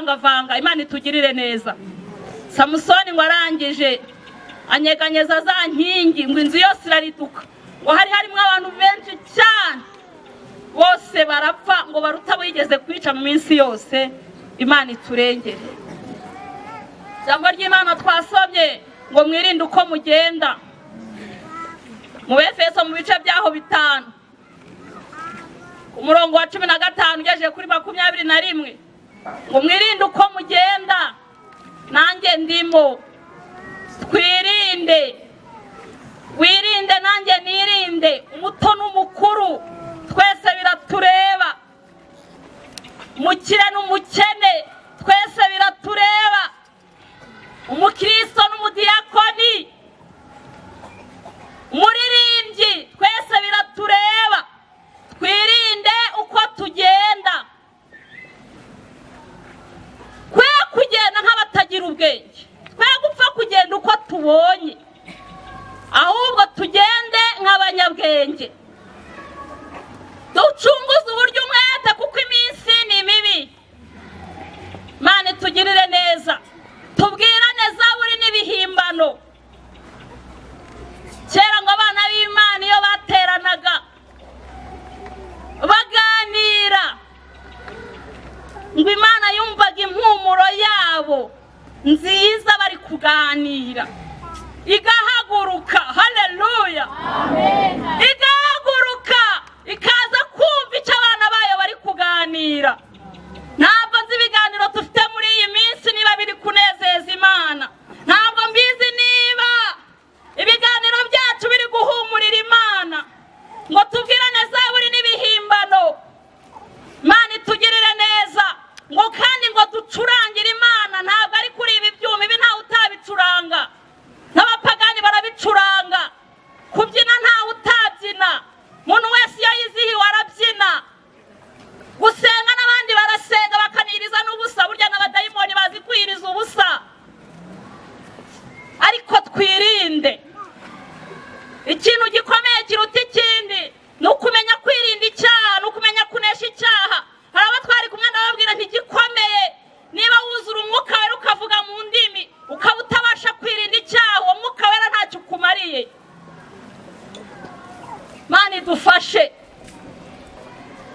kuvangavanga. Imana itugirire neza. Samusoni ngo arangije anyeganyeza za nkingi ngo inzu yose irariduka, ngo hari harimo abantu benshi cyane, bose barapfa ngo baruta bigeze kwica mu minsi yose. Imana iturengere. Ijambo ry'Imana twasomye ngo mwirinde uko mugenda mu Efeso mu bice byaho 5 umurongo wa 15 ugejeje kuri 21 ngo mwirinde uko mugenda nanjye ndimo. Twirinde, wirinde nanjye nirinde, umuto n'umukuru twese biratureba, umukire n'umukene twese biratureba, umukristo n'umudiyakoni, umuririmbyi twese biratureba. Twirinde uko tugenda, kwe kugenda nk'abatagira ubwenge, kwe gupfa kugenda uko tubonye, ahubwo tugende nk'abanyabwenge. Ducunguze uburyo umwete kuko iminsi ni mibi. Imana itugirire neza. Tubwirane zaburi n'ibihimbano. Kera ngo abana b'Imana iyo bateranaga baganira, ngo Imana yumvaga impumuro yabo nziza bari kuganira, igahaguruka. Haleluya, amen. Igahaguruka ikaza kumva icyo abana bayo bari kuganira. Ntabwo nzi ibiganiro dufite muri iyi minsi niba biri kunezeza Imana, ntabwo mbizi niba ibiganiro byacu biri guhumurira Imana, ngo tubwirane zaburi n'ibihimbano. Imana itugirire neza. Ngo kandi ngo ducurangire Imana, ntabwo ari kuri ibi byuma, ibi ntawe utabicuranga, n'abapagani barabicuranga. Kubyina ntawe utabyina, umuntu wese iyo yizihiwe arabyina. Gusenga n'abandi barasenga bakaniriza n'ubusa, burya n'abadayimoni bazi kwiriza ubusa. Ariko twirinde. Ikintu gikomeye kiruta ikindi ni ukumenya kwirinda icyaha, ni ukumenya kunesha icyaha. Hari abatwari kumwe ndababwira ntigikomeye niba wuzura umwuka wera ukavuga mu ndimi ukaba utabasha kwirinda icyaha, uwo mwuka wera ntacyo ukumariye. Imana idufashe.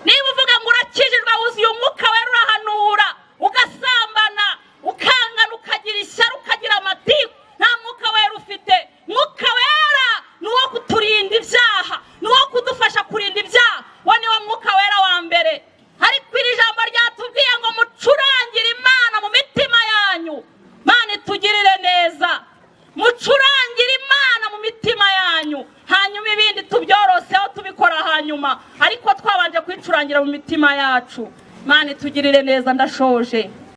Niba uvuga ngo urakijijwe wuzuye umwuka wera, urahanura, ugasambana, ukangana, ukagira ishyari, ukagira amatiku, nta mwuka wera ufite. Mwuka wera ni uwo kuturinda ibyaha, ni uwo kudufasha kurinda ibyaha. Wo ni wo mwuka wera wa mbere. Ariko iri jambo ryatubwiye ngo mucurangire Imana mu mitima yanyu. Imana itugirire neza. Mucurangire Imana mu mitima yanyu, hanyuma ibindi tubyoroseho tubikora hanyuma, ariko twabanje kwicurangira mu mitima yacu. Imana itugirire neza. Ndashoje.